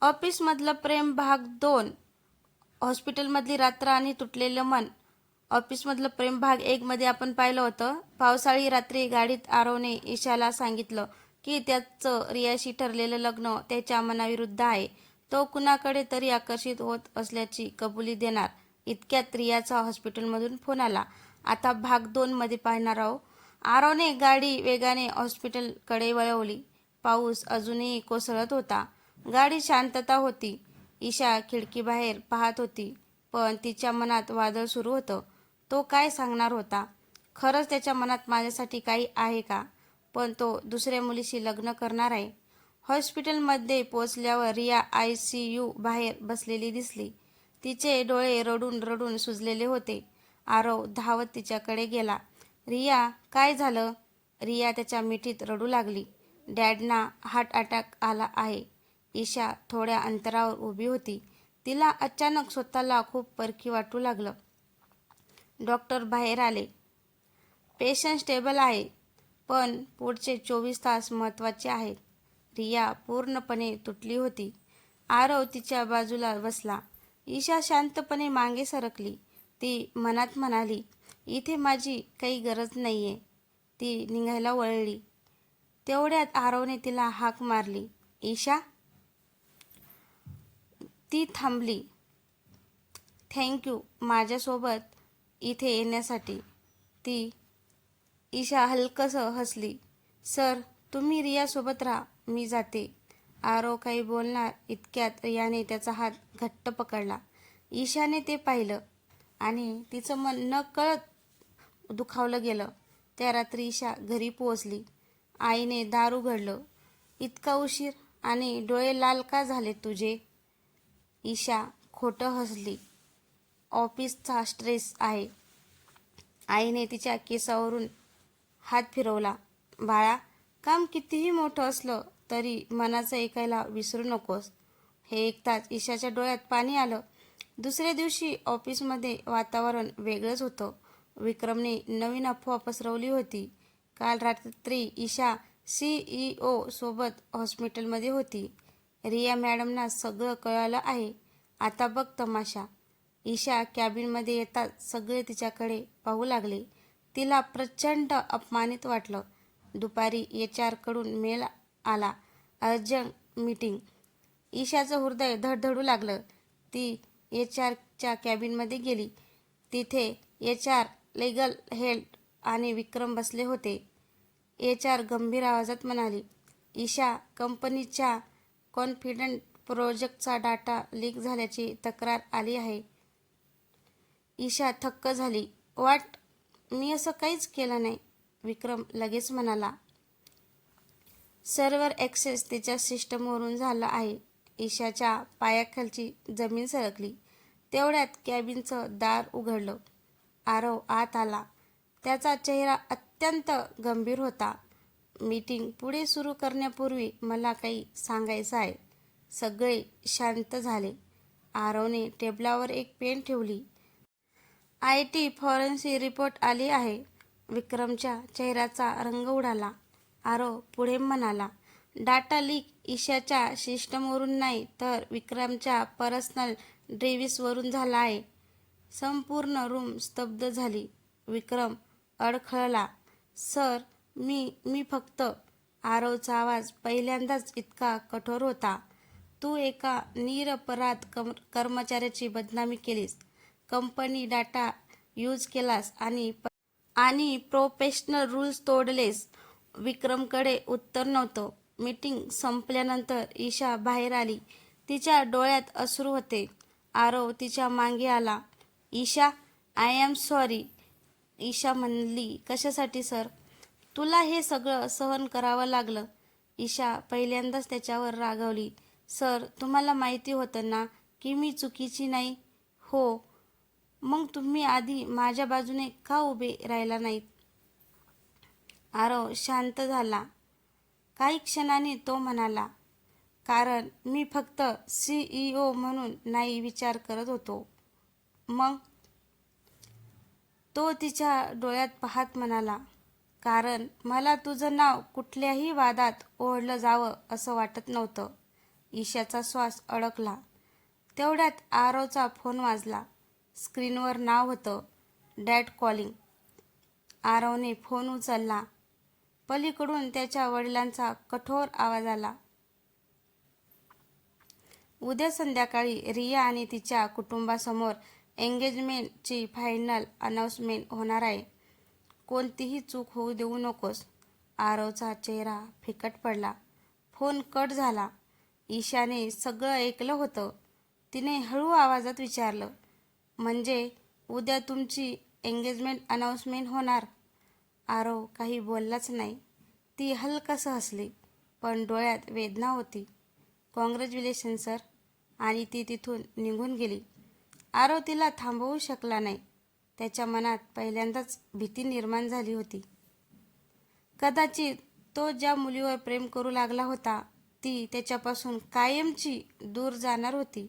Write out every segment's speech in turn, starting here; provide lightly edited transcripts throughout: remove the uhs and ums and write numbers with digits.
ऑफिसमधलं प्रेम भाग 2. हॉस्पिटलमधली रात्र आणि तुटलेलं मन. ऑफिसमधलं प्रेम भाग 1 मध्ये आपण पाहिलं होतं. पावसाळी रात्री गाडीत आरवने ईशाला सांगितलं की त्याचं रियाशी ठरलेलं लग्न त्याच्या मनाविरुद्ध आहे. तो कुणाकडे तरी आकर्षित होत असल्याची कबुली देणार. इतक्यात रियाचा हॉस्पिटलमधून फोन आला. आता भाग 2 मध्ये पाहणार आहोत. आरवने गाडी वेगाने हॉस्पिटलकडे वळवली. पाऊस अजूनही कोसळत होता. गाडी शांतता होती. ईशा खिडकीबाहेर पाहत होती, पण तिच्या मनात वादळ सुरू होतं. तो काय सांगणार होता? खरंच त्याच्या मनात माझ्यासाठी काही आहे का? पण तो दुसऱ्या मुलीशी लग्न करणार आहे. हॉस्पिटलमध्ये पोचल्यावर रिया ICU बाहेर बसलेली दिसली. तिचे डोळे रडून रडून सुजलेले होते. आरव धावत तिच्याकडे गेला. रिया, काय झालं? रिया त्याच्या मिठीत रडू लागली. डॅडना हार्ट अटॅक आला आहे. ईशा थोड्या अंतरावर उभी होती. तिला अचानक स्वतःला खूप परकी वाटू लागलं. डॉक्टर बाहेर आले. पेशंट स्टेबल आहे, पण पुढचे 24 तास महत्त्वाचे आहेत. रिया पूर्णपणे तुटली होती. आरव तिच्या बाजूला बसला. ईशा शांतपणे मागे सरकली. ती मनात म्हणाली, इथे माझी काही गरज नाहीये. ती निघायला वळली. तेवढ्यात आरवने तिला हाक मारली. ईशा. ती थांबली. थँक्यू माझ्यासोबत इथे येण्यासाठी. ती ईशा हलकसं हसली. सर, तुम्ही रियासोबत राहा, मी जाते. आरव काही बोलणार इतक्यात रियाने त्याचा हात घट्ट पकडला. ईशाने ते पाहिलं आणि तिचं मन नकळत दुखावलं गेलं. त्या रात्री ईशा घरी पोहोचली. आईने दार उघडलं. इतका उशीर आणि डोळे लाल का झाले तुझे? ईशा खोटं हसली. ऑफिसचा स्ट्रेस आहे. आईने तिच्या केसावरून हात फिरवला. बाळा, काम कितीही मोठं असलं तरी मनाचं ऐकायला विसरू नकोस. हे ऐकताच ईशाच्या डोळ्यात पाणी आलं. दुसऱ्या दिवशी ऑफिसमध्ये वातावरण वेगळंच होतं. विक्रमने नवीन अफवा पसरवली होती. काल रात्री ईशा CEO सोबत हॉस्पिटलमध्ये होती. रिया मॅडमना सगळं कळलं आहे. आता बघ तमाशा. ईशा कॅबिनमध्ये येताच सगळे तिच्याकडे पाहू लागले. तिला प्रचंड अपमानित वाटलं. दुपारी HR कडून मेल आला. Urgent meeting. ईशाचं हृदय धडधडू लागलं. ती HR च्या कॅबिनमध्ये गेली. तिथे HR, लीगल हेड आणि विक्रम बसले होते. HR गंभीर आवाजात म्हणाली, ईशा, कंपनीच्या कॉन्फिडंट प्रोजेक्टचा डाटा लीक झाल्याची तक्रार आली आहे. ईशा थक्क झाली. वाट, मी असं काहीच केलं नाही. विक्रम लगेच म्हणाला. सर्व्हर ॲक्सेस तिच्या सिस्टमवरून झाला आहे. ईशाच्या पायाखालची जमीन सरकली. तेवढ्यात कॅबिनचं दार उघडलं. आरव आत आला. त्याचा चेहरा अत्यंत गंभीर होता. मीटिंग पुढे सुरू करण्यापूर्वी मला काही सांगायचं आहे. सगळे शांत झाले. आरवने टेबलावर एक पेन ठेवली. IT फॉरेन्सिक रिपोर्ट आली आहे. विक्रमच्या चेहऱ्याचा रंग उडाला. आरव पुढे म्हणाला, डाटा लीक ईशाच्या सिस्टमवरून नाही तर विक्रमच्या पर्सनल डिव्हाइसवरून झाला आहे. संपूर्ण रूम स्तब्ध झाली. विक्रम अडखळला. सर, मी फक्त. आरवचा आवाज पहिल्यांदाच इतका कठोर होता. तू एका निरपराध कर्मचाऱ्याची बदनामी केलीस. कंपनी डाटा यूज केलास आणि प्रोफेशनल रूल्स तोडलेस. विक्रमकडे उत्तर नव्हतं. मीटिंग संपल्यानंतर ईशा बाहेर आली. तिच्या डोळ्यात अश्रू होते. आरव तिच्या मागे आला. Isha, I am sorry. Isha म्हणली, कशासाठी सर? तुला हे सगळं सहन करावं लागलं. ईशा पहिल्यांदाच त्याच्यावर रागावली. सर, तुम्हाला माहिती होतं ना की मी चुकीची नाही? हो. मग तुम्ही आधी माझ्या बाजूने का उभे राहिला नाहीत? आरव शांत झाला. काही क्षणांनी तो म्हणाला, कारण मी फक्त CEO म्हणून नाही विचार करत होतो. मग? तो तिच्या डोळ्यात पाहत म्हणाला, कारण मला तुझं नाव कुठल्याही वादात ओढलं जावं असं वाटत नव्हतं. ईशाचा श्वास अडकला. तेवढ्यात आरवचा फोन वाजला. स्क्रीनवर नाव होतं, डॅड कॉलिंग. आरवने फोन उचलला. पलीकडून त्याच्या वडिलांचा कठोर आवाज आला. उद्या संध्याकाळी रिया आणि तिच्या कुटुंबासमोर एंगेजमेंटची फायनल अनाउन्समेंट होणार आहे. कोणतीही चूक होऊ देऊ नकोस. आरवचा चेहरा फिकट पडला. फोन कट झाला. ईशाने सगळं ऐकलं होतं. तिने हळू आवाजात विचारलं, म्हणजे उद्या तुमची एंगेजमेंट अनाउन्समेंट होणार? आरव काही बोललाच नाही. ती हलकसं हसली, पण डोळ्यात वेदना होती. Congratulation sir. आणि ती तिथून निघून गेली. आरव तिला थांबवू शकला नाही. त्याच्या मनात पहिल्यांदाच भीती निर्माण झाली होती. कदाचित तो ज्या मुलीवर प्रेम करू लागला होता ती त्याच्यापासून कायमची दूर जाणार होती.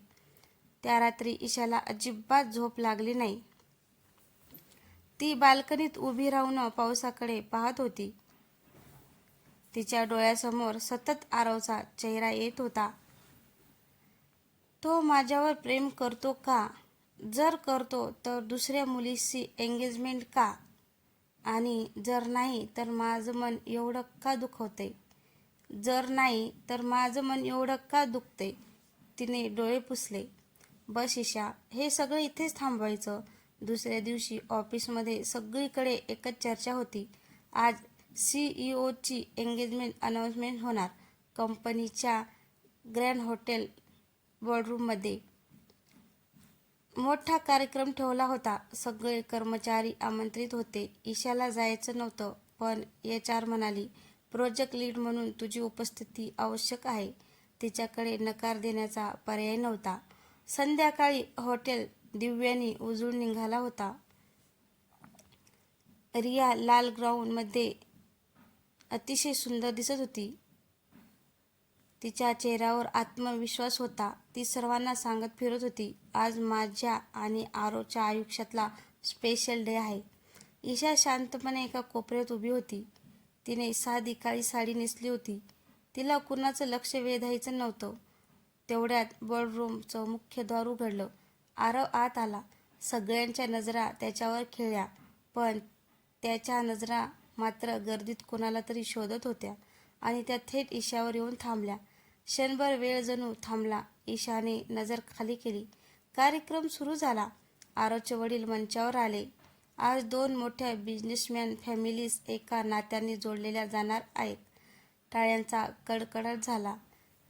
त्या रात्री ईशाला अजिबात झोप लागली नाही. ती बाल्कनीत उभी राहून पावसाकडे पाहत होती. तिच्या डोळ्यासमोर सतत आरवचा चेहरा येत होता. तो माझ्यावर प्रेम करतो का? जर करतो तर दुसऱ्या मुलीशी एंगेजमेंट का? आणि जर नाही तर माझं मन एवढं का दुखवते? जर नाही तर माझं मन एवढं का दुखते? तिने डोळे पुसले. बस ईशा, हे सगळं इथेच थांबवायचं. दुसऱ्या दिवशी ऑफिसमध्ये सगळीकडे एकच चर्चा होती. आज CEO ची एंगेजमेंट अनाउन्समेंट होणार. कंपनीच्या ग्रँड हॉटेल बॉर्डरूममध्ये मोठा कार्यक्रम ठेवला होता. सगळे कर्मचारी आमंत्रित होते. ईशाला जायचं नव्हतं, पण HR म्हणाली, प्रोजेक्ट लीड म्हणून तुझी उपस्थिती आवश्यक आहे. तिच्याकडे नकार देण्याचा पर्याय नव्हता. संध्याकाळी हॉटेल दिव्यांनी उजळून निघाला होता. रिया लाल ग्राऊंडमध्ये अतिशय सुंदर दिसत होती. तिच्या चेहऱ्यावर आत्मविश्वास होता. ती सर्वांना सांगत फिरत होती, आज माझ्या आणि आरवच्या आयुष्यातला स्पेशल डे आहे. ईशा शांतपणे एका कोपऱ्यात उभी होती. तिने साधी काळी साडी नेसली होती. तिला कुणाचं लक्ष वेधायचं नव्हतं. तेवढ्यात बॉर्डरूमचं मुख्य द्वार उघडलं. आरव आत आला. सगळ्यांच्या नजरा त्याच्यावर खेळल्या, पण त्याच्या नजरा मात्र गर्दीत कोणाला तरी शोधत होत्या आणि त्या थेट ईशावर येऊन थांबल्या. क्षणभर वेळ जणू थांबला. ईशाने नजर खाली केली. कार्यक्रम सुरू झाला. आरवचे वडील मंचावर आले. आज 2 मोठ्या बिझनेसमॅन फॅमिलीज एका नात्याने जोडलेल्या जाणार आहेत. टाळ्यांचा कडकडाट झाला.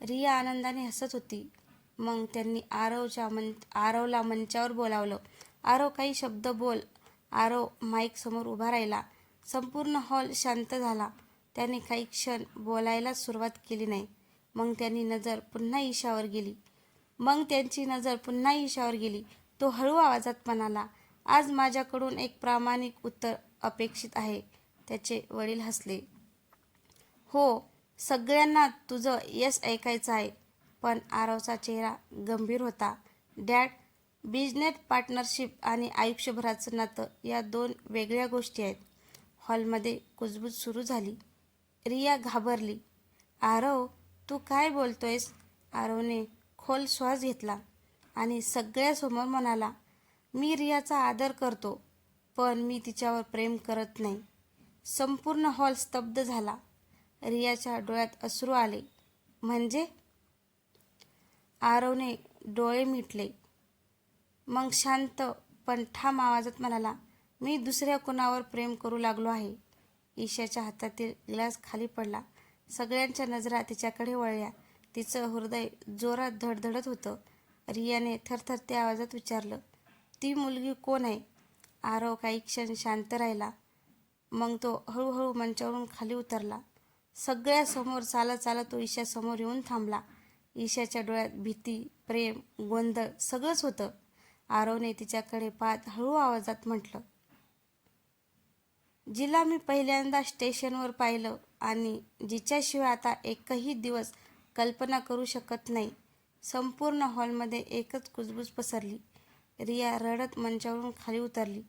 रिया आनंदाने हसत होती. मग त्यांनी आरवला मंचावर बोलावलं. आरव, काही शब्द बोल. आरव माईक समोर उभा राहिला. संपूर्ण हॉल शांत झाला. त्याने काही क्षण बोलायला सुरुवात केली नाही. मग त्यांची नजर पुन्हा ईशावर गेली. तो हळू आवाजात म्हणाला, आज माझ्याकडून एक प्रामाणिक उत्तर अपेक्षित आहे. त्याचे वडील हसले. हो, सगळ्यांना तुझं यस ऐकायचं आहे. पण आरवचा चेहरा गंभीर होता. डॅड, बिझनेस पार्टनरशिप आणि आयुष्यभराचं नातं या 2 वेगळ्या गोष्टी आहेत. हॉलमध्ये कुजबूज सुरू झाली. रिया घाबरली. आरव, तू काय बोलतोयस? आरवने खोल श्वास घेतला आणि सगळ्यासमोर म्हणाला, मी रियाचा आदर करतो, पण मी तिच्यावर प्रेम करत नाही. संपूर्ण हॉल स्तब्ध झाला. रियाच्या डोळ्यात अश्रू आले. म्हणजे? आरवने डोळे मिटले. मग शांत पण ठाम आवाजात म्हणाला, मी दुसऱ्या कुणावर प्रेम करू लागलो आहे. ईशाच्या हातातील ग्लास खाली पडला. सगळ्यांच्या नजरा तिच्याकडे वळल्या. तिचं हृदय जोरात धडधडत होतं. रियाने थरथरत्या आवाजात विचारलं, ती मुलगी कोण आहे? आरव काही क्षण शांत राहिला. मग तो हळूहळू मंचावरून खाली उतरला. सगळ्यासमोर चालत चालत तो ईशासमोर येऊन थांबला. ईशाच्या डोळ्यात भीती, प्रेम, गोंधळ सगळंच होतं. आरवने तिच्याकडे पाहत हळू आवाजात म्हटलं, जिला मी पहिल्यांदा स्टेशनवर पाहिलं आणि जिच्याशिवाय आता एकही दिवस कल्पना करू शकत नाही. संपूर्ण हॉलमध्ये एकच कुजबूज पसरली. रिया रडत मंचावरून खाली उतरली.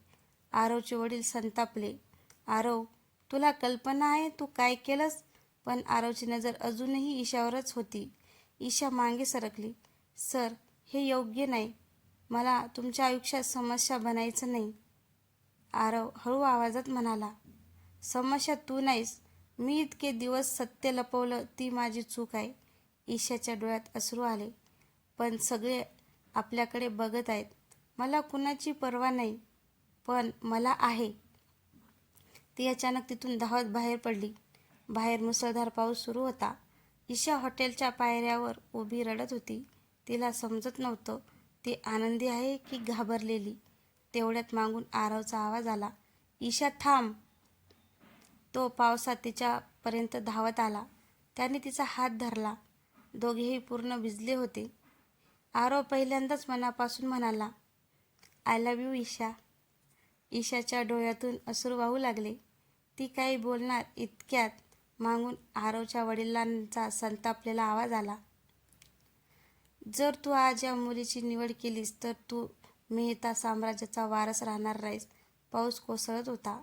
आरवचे वडील संतापले. आरव, तुला कल्पना आहे तू काय केलंस? पण आरवची नजर अजूनही ईशावरच होती. ईशा मागे सरकली. सर, हे योग्य नाही. मला तुमच्या आयुष्यात समस्या बनायचं नाही. आरव हळू आवाजात म्हणाला. समस्या तू नाहीस. मी इतके दिवस सत्य लपवलं ती माझी चूक आहे. ईशाच्या डोळ्यात अश्रू आले. पण सगळे आपल्याकडे बघत आहेत. मला कुणाची पर्वा नाही, पण मला आहे. ती अचानक तिथून धावत बाहेर पडली. बाहेर मुसळधार पाऊस सुरू होता. ईशा हॉटेलच्या पायऱ्यावर उभी रडत होती. तिला समजत नव्हतं ती आनंदी आहे की घाबरलेली. तेवढ्यात मागून आरवचा आवाज आला. ईशा थांब. तो पावसात तिच्यापर्यंत धावत आला. त्याने तिचा हात धरला. दोघेही पूर्ण भिजले होते. आरव पहिल्यांदाच मनापासून म्हणाला, आय लव्ह यू ईशा. ईशाच्या डोळ्यातून अश्रू वाहू लागले. ती काही बोलणार इतक्यात मागून आरवच्या वडिलांचा संतापलेला आवाज आला. जर तू आज या मुलीची निवड केलीस तर तू मेहता साम्राज्याचा वारस राहणार नाहीस. पाऊस कोसळत होता.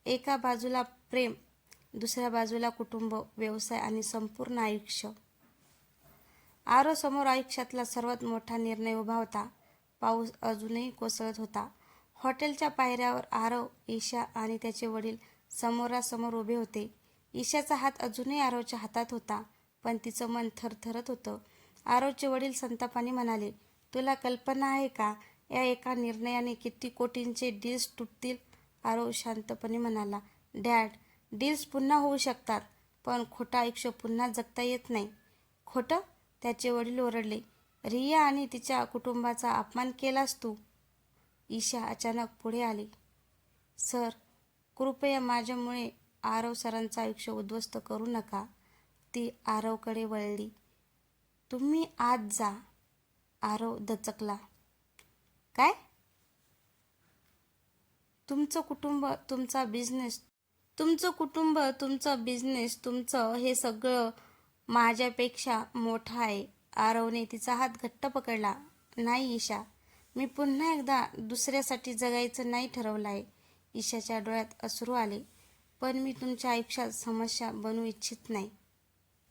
एका बाजूला प्रेम, दुसऱ्या बाजूला कुटुंब, व्यवसाय आणि संपूर्ण आयुष्य. आरव समोर आयुष्यातला सर्वात मोठा निर्णय उभा होता. पाऊस अजूनही कोसळत होता. हॉटेलच्या पायऱ्यावर आरव, ईशा आणि त्याचे वडील समोरासमोर उभे होते. ईशाचा हात अजूनही आरवच्या हातात होता, पण तिचं मन थरथरत होतं. आरवचे वडील संतापाने म्हणाले, तुला कल्पना आहे का या एका निर्णयाने किती कोटींचे डील्स तुटतील? आरव शांतपणे म्हणाला, डॅड, डील्स पुन्हा होऊ शकतात, पण खोटं आयुष्य पुन्हा जगता येत नाही. खोटं? त्याचे वडील ओरडले. रिया आणि तिच्या कुटुंबाचा अपमान केलास तू. ईशा अचानक पुढे आली. सर, कृपया माझ्यामुळे आरव सरांचं आयुष्य उद्ध्वस्त करू नका. ती आरवकडे वळली. तुम्ही आत जा. आरव दचकला. काय? तुमचं कुटुंब, तुमचा बिझनेस, तुमचं हे सगळं माझ्यापेक्षा मोठं आहे. आरवने तिचा हात घट्ट पकडला. नाही ईशा, मी पुन्हा एकदा दुसऱ्यासाठी जगायचं नाही ठरवलं आहे. ईशाच्या डोळ्यात अश्रू आले. पण मी तुमच्या आयुष्यात समस्या बनू इच्छित नाही.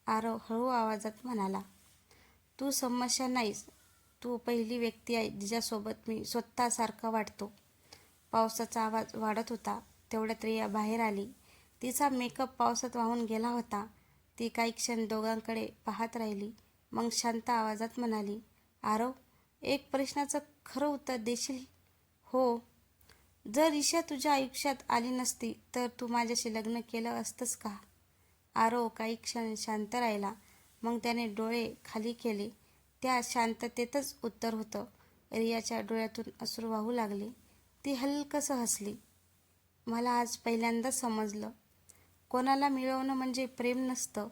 आरव हळू आवाजात म्हणाला. तू समस्या नाहीस. तू पहिली व्यक्ती आहे जिच्यासोबत मी स्वतःसारखा वाटतो. पावसाचा आवाज वाढत होता. तेवढ्यात रिया बाहेर आली. तिचा मेकअप पावसात वाहून गेला होता. ती काही क्षण दोघांकडे पाहत राहिली. मग शांत आवाजात म्हणाली, आरव, एक प्रश्नाचं खरं उत्तर देशील? हो. जर ईशा तुझ्या आयुष्यात आली नसती तर तू माझ्याशी लग्न केलं असतंस का? आरव काही क्षण शांत राहिला. मग त्याने डोळे खाली केले. त्या शांततेतच उत्तर होतं. रियाच्या डोळ्यातून अश्रू वाहू लागले. ती हलकसं हसली. मला आज पहिल्यांदाच समजलं, कोणाला मिळवणं म्हणजे प्रेम नसतं,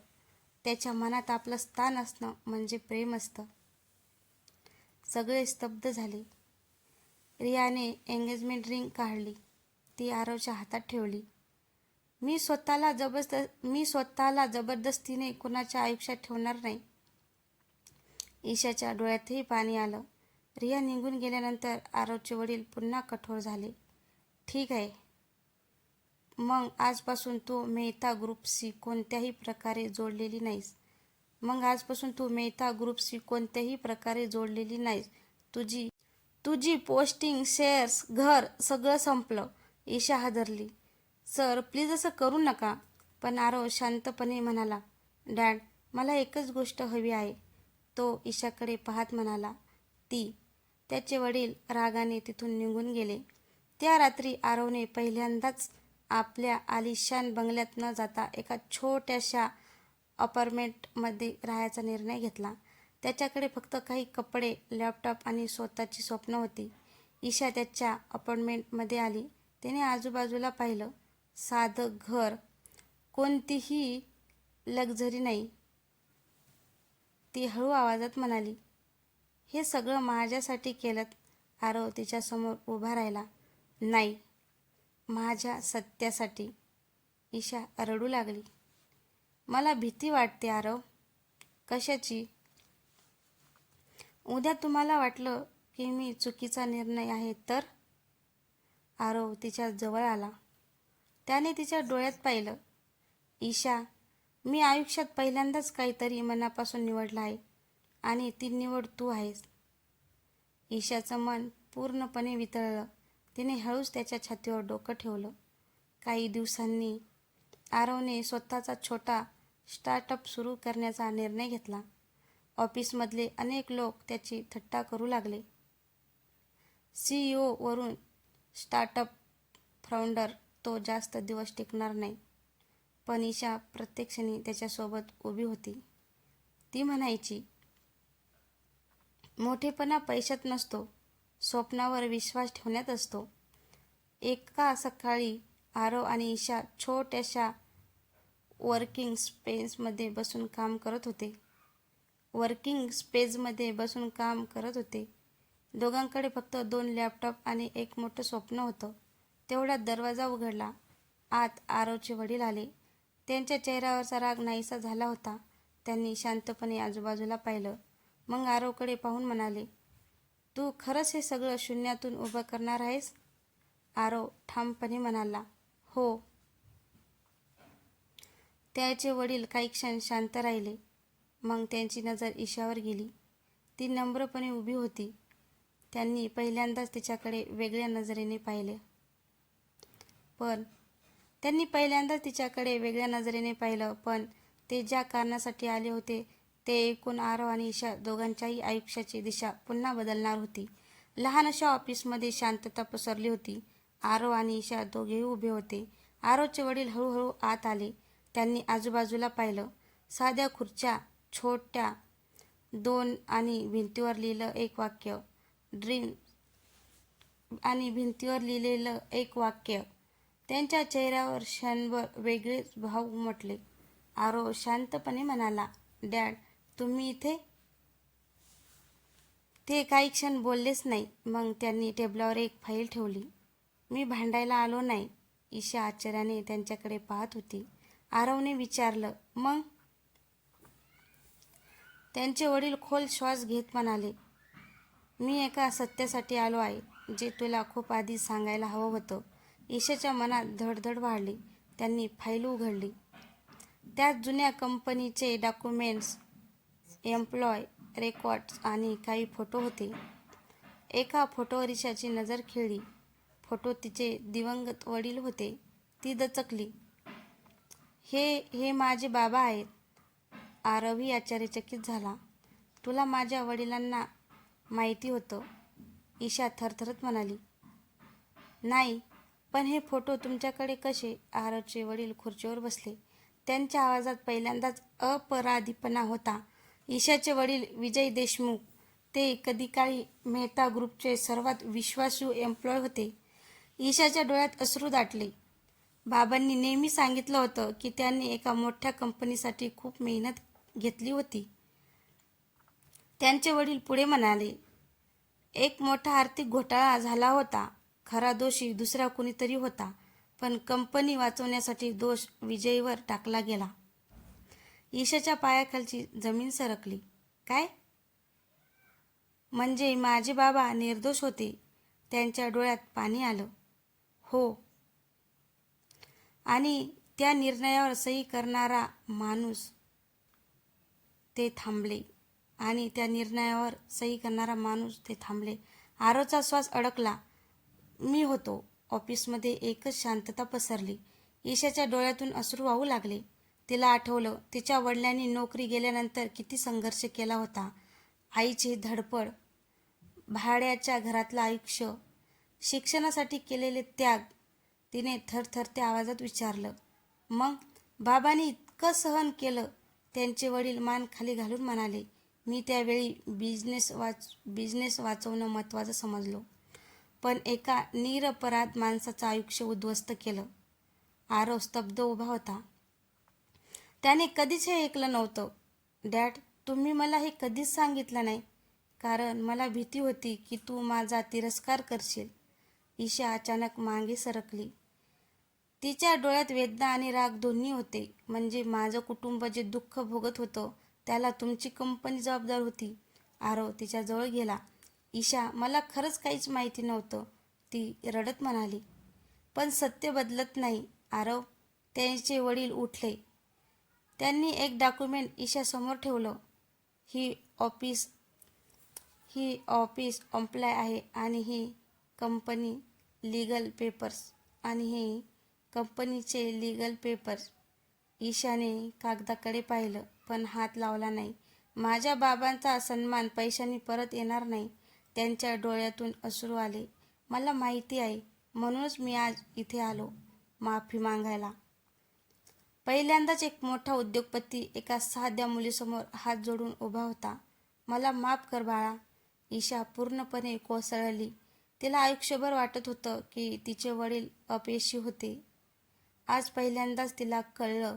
त्याच्या मनात आपलं स्थान असणं म्हणजे प्रेम असतं. सगळे स्तब्ध झाले. रियाने एंगेजमेंट रिंग काढली. ती आरवच्या हातात ठेवली. मी स्वतःला जबरदस्तीने कुणाच्या आयुष्यात ठेवणार नाही. ईशाच्या डोळ्यातही पाणी आलं. रिया निघून गेल्यानंतर आरवचे वडील पुन्हा कठोर झाले. ठीक आहे, मग आजपासून तू मेहता ग्रुपशी कोणत्याही प्रकारे जोडलेली नाहीस. तुझी पोस्टिंग, शेअर्स, घर सगळं संपलं. ईशा हादरली. सर, प्लीज असं करू नका. पण आरव शांतपणे म्हणाला, डॅड, मला एकच गोष्ट हवी आहे. तो ईशाकडे पाहत म्हणाला, ती. त्याचे वडील रागाने तिथून निघून गेले. त्या रात्री आरवने पहिल्यांदाच आपल्या आलिशान बंगल्यात न जाता एका छोट्याशा अपार्टमेंटमध्ये राहायचा निर्णय घेतला. त्याच्याकडे फक्त काही कपडे, लॅपटॉप आणि स्वतःची स्वप्नं होती. ईशा त्याच्या अपार्टमेंटमध्ये आली. तिने आजूबाजूला पाहिलं. साधं घर, कोणतीही लक्झरी नाही. ती हळू आवाजात म्हणाली, हे सगळं माझ्यासाठी केलंत? आरव तिच्यासमोर उभा राहिला. नाही, माझ्या सत्यासाठी. ईशा रडू लागली. मला भीती वाटते आरव. कशाची? उद्या तुम्हाला वाटलं की मी चुकीचा निर्णय आहे तर? आरव तिच्या जवळ आला. त्याने तिच्या डोळ्यात पाहिलं. ईशा, मी आयुष्यात पहिल्यांदाच काहीतरी मनापासून निवडलं आहे. आणि ती निवड तू आहेस. ईशाचं मन पूर्णपणे वितळलं. तिने हळूच त्याच्या छातीवर डोकं ठेवलं. काही दिवसांनी आरवने स्वतःचा छोटा स्टार्टअप सुरू करण्याचा निर्णय घेतला. ऑफिसमधले अनेक लोक त्याची थट्टा करू लागले. CEO वरून स्टार्टअप फाउंडर तो जास्त दिवस टिकणार नाही. पण ईशा प्रत्येक क्षणी त्याच्यासोबत उभी होती. ती म्हणायची, मोठेपणा पैशात नसतो, स्वप्नावर विश्वास ठेवण्यात असतो. एका सकाळी आरव आणि ईशा छोट्याशा वर्किंग स्पेसमध्ये बसून काम करत होते. दोघांकडे फक्त 2 लॅपटॉप आणि एक मोठं स्वप्न होतं. तेवढ्यात दरवाजा उघडला. आत आरवचे वडील आले. त्यांच्या चेहऱ्यावरचा राग नाहीसा झाला होता. त्यांनी शांतपणे आजूबाजूला पाहिलं. मग आरवकडे पाहून म्हणाले, तू खरंच हे सगळं शून्यातून उभं करणार आहेस? आरव ठामपणे म्हणाला, हो. त्याचे वडील काही क्षण शांत राहिले. मग त्यांची नजर ईशावर गेली. ती नम्रपणे उभी होती. त्यांनी पहिल्यांदाच तिच्याकडे वेगळ्या नजरेने पाहिलं. पण ते ज्या कारणासाठी आले होते ते ऐकून आरव आणि ईशा दोघांच्याही आयुष्याची दिशा पुन्हा बदलणार होती. लहान अशा ऑफिसमध्ये शांतता पसरली होती. आरव आणि ईशा दोघेही उभे होते. आरवचे वडील हळूहळू आत आले. त्यांनी आजूबाजूला पाहिलं. साध्या खुर्च्या, छोट्या 2 आणि भिंतीवर लिहिलेलं एक वाक्य. त्यांच्या चेहऱ्यावर क्षणभर वेगळेच भाव उमटले. आरव शांतपणे म्हणाला, डॅड, तुम्ही इथे? ते काही क्षण बोललेच नाही. मग त्यांनी टेबलावर एक फाईल ठेवली. मी भांडायला आलो नाही. ईशा आश्चर्याने त्यांच्याकडे पाहत होती. आरवने विचारलं, मग? त्यांचे वडील खोल श्वास घेत म्हणाले, मी एका सत्यासाठी आलो आहे, जे तुला खूप आधी सांगायला हवं होतं. ईशाच्या मनात धडधड वाढली. त्यांनी फाईल उघडली. त्यात जुन्या कंपनीचे डॉक्युमेंट्स, एम्प्लॉय रेकॉर्ड्स आणि काही फोटो होते. एका फोटोवर ईशाची नजर खेळली. फोटोत तिचे दिवंगत वडील होते. ती दचकली. हे माझे बाबा आहेत. आरवही आश्चर्यचकित झाला. तुला माझ्या वडिलांना माहिती होतं? ईशा थरथरत म्हणाली, नाही, पण हे फोटो तुमच्याकडे कसे? आरवचे वडील खुर्चीवर बसले. त्यांच्या आवाजात पहिल्यांदाच अपराधीपणा होता. ईशाचे वडील विजय देशमुख, ते कधीकाळी मेहता ग्रुपचे सर्वात विश्वासू एम्प्लॉय होते. ईशाच्या डोळ्यात अश्रू दाटले. बाबांनी नेहमी सांगितलं होतं की त्यांनी एका मोठ्या कंपनीसाठी खूप मेहनत घेतली होती. त्यांचे वडील पुढे म्हणाले, एक मोठा आर्थिक घोटाळा झाला होता. खरा दोषी दुसरा कुणीतरी होता, पण कंपनी वाचवण्यासाठी दोष विजयवर टाकला गेला. ईशाच्या पायाखालची जमीन सरकली. काय? म्हणजे माझे बाबा निर्दोष होते? त्यांच्या डोळ्यात पाणी आलं. हो. आणि त्या निर्णयावर सही करणारा माणूस ते थांबले. आरवचा श्वास अडकला. मी होतो. ऑफिसमध्ये एकच शांतता पसरली. ईशाच्या डोळ्यातून अश्रू वाहू लागले. तिला आठवलं, तिच्या वडिलांनी नोकरी गेल्यानंतर किती संघर्ष केला होता. आईची धडपड, भाड्याच्या घरातलं आयुष्य, शिक्षणासाठी केलेले त्याग. तिने थरथरत्या आवाजात विचारलं, मग बाबांनी इतकं सहन केलं? त्यांचे वडील मान खाली घालून म्हणाले, मी त्यावेळी बिझनेस वाचवणं महत्त्वाचं समजलो, पण एका निरपराध माणसाचं आयुष्य उद्ध्वस्त केलं. आरव स्तब्ध उभा होता. त्याने कधीच हे ऐकलं नव्हतं. डॅड, तुम्ही मला हे कधीच सांगितलं नाही, कारण मला भीती होती की तू माझा तिरस्कार करशील. ईशा अचानक मागे सरकली. तिच्या डोळ्यात वेदना आणि राग दोन्ही होते. म्हणजे माझं कुटुंब जे दुःख भोगत होतं त्याला तुमची कंपनी जबाबदार होती. आरव तिच्या जवळ गेला. ईशा, मला खरंच काहीच माहिती नव्हतं, ती रडत म्हणाली. पण सत्य बदलत नाही, आरव. त्यांचे वडील उठले. त्यांनी एक डॉक्युमेंट ईशासमोर ठेवलं. ही ऑफिस एम्प्लॉय आहे आणि ही कंपनी लीगल पेपर्स आणि ही कंपनीचे लीगल पेपर्स. ईशाने कागदाकडे पाहिलं पण हात लावला नाही. माझ्या बाबांचा सन्मान पैशाने परत येणार नाही. त्यांच्या डोळ्यातून अश्रू आले. मला माहिती आहे, म्हणूनच मी आज इथे आलो माफी मागायला. पहिल्यांदाच एक मोठा उद्योगपती एका साध्या मुलीसमोर हात जोडून उभा होता. मला माफ कर बाळा. ईशा पूर्णपणे कोसळली. तिला आयुष्यभर वाटत होतं की तिचे वडील अपयशी होते. आज पहिल्यांदाच तिला कळलं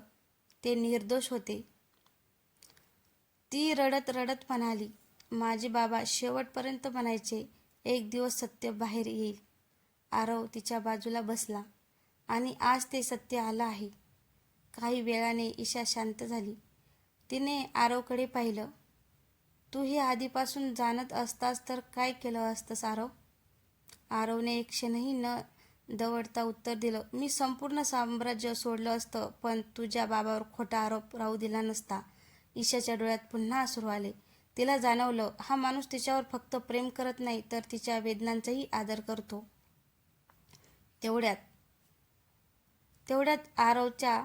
ते निर्दोष होते. ती रडत रडत म्हणाली, माझे बाबा शेवटपर्यंत म्हणायचे, एक दिवस सत्य बाहेर येईल. आरव तिच्या बाजूला बसला आणि आज ते सत्य आलं आहे. काही वेळाने ईशा शांत झाली. तिने आरवकडे पाहिलं. तू हे आधीपासून जाणत असतास तर काय केलं असतंस आरव? आरवने एक क्षणही न दवडता उत्तर दिलं, मी संपूर्ण साम्राज्य सोडलं असतं, पण तुझ्या बाबावर खोटा आरोप राहू दिला नसता. ईशाच्या डोळ्यात पुन्हा अश्रू आले. तिला जाणवलं, हा माणूस तिच्यावर फक्त प्रेम करत नाही तर तिच्या वेदनांचाही आदर करतो. तेवढ्यात आरवच्या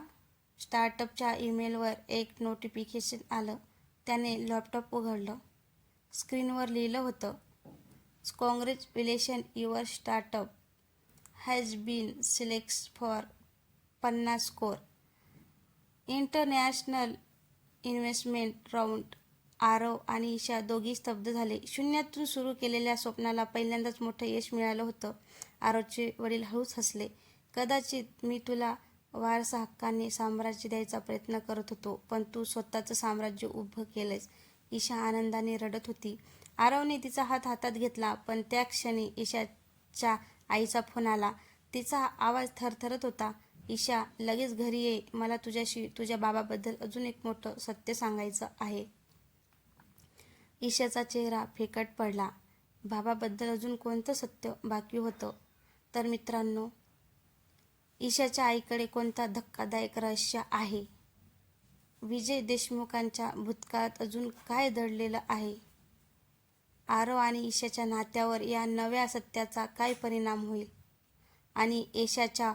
स्टार्टअपच्या ईमेलवर एक नोटिफिकेशन आलं. त्याने लॅपटॉप उघडलं. स्क्रीनवर लिहिलं होतं, congratulations, your startup has been select for 50 crore international investment round. Aarav आणि ईशा दोघी स्तब्ध झाले. शून्यातून सुरू केलेल्या स्वप्नाला पहिल्यांदाच मोठं यश मिळालं होतं. आरवचे वडील हळूच हसले. कदाचित मी तुला वारसा हक्काने साम्राज्य द्यायचा प्रयत्न करत होतो, पण तू स्वतःचं साम्राज्य उभं केलंयस. ईशा आनंदाने रडत होती. आरवने तिचा हात हातात घेतला, पण त्या क्षणी ईशाच्या आईचा फोन आला. तिचा आवाज थरथरत होता. ईशा, लगेच घरी ये. मला तुझ्याशी तुझ्या बाबाबद्दल अजून एक मोठं सत्य सांगायचं आहे. ईशाचा चेहरा फिकट पडला. बाबाबद्दल अजून कोणतं सत्य बाकी होतं? तर मित्रांनो, ईशाच्या आईकडे कोणता धक्कादायक रहस्य आहे? विजय देशमुखांच्या भूतकाळात अजून काय दडलेलं आहे? आरव आणि ईशाच्या नात्यावर या नव्या सत्याचा काय परिणाम होईल? आणि ईशाच्या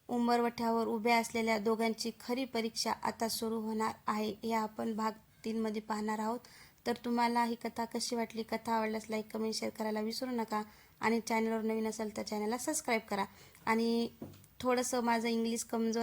उंबरवठ्यावर उभ्या असलेल्या दोघांची खरी परीक्षा आता सुरू होणार आहे. हे आपण भाग 3 मध्ये पाहणार आहोत. तर तुम्हाला ही कथा कशी वाटली? कथा आवडल्यास लाईक, कमेंट, शेअर करायला विसरू नका. आणि चॅनलवर नवीन असाल तर चॅनलला सबस्क्राईब करा. आणि थोडंसं माझं इंग्लिश कमजोर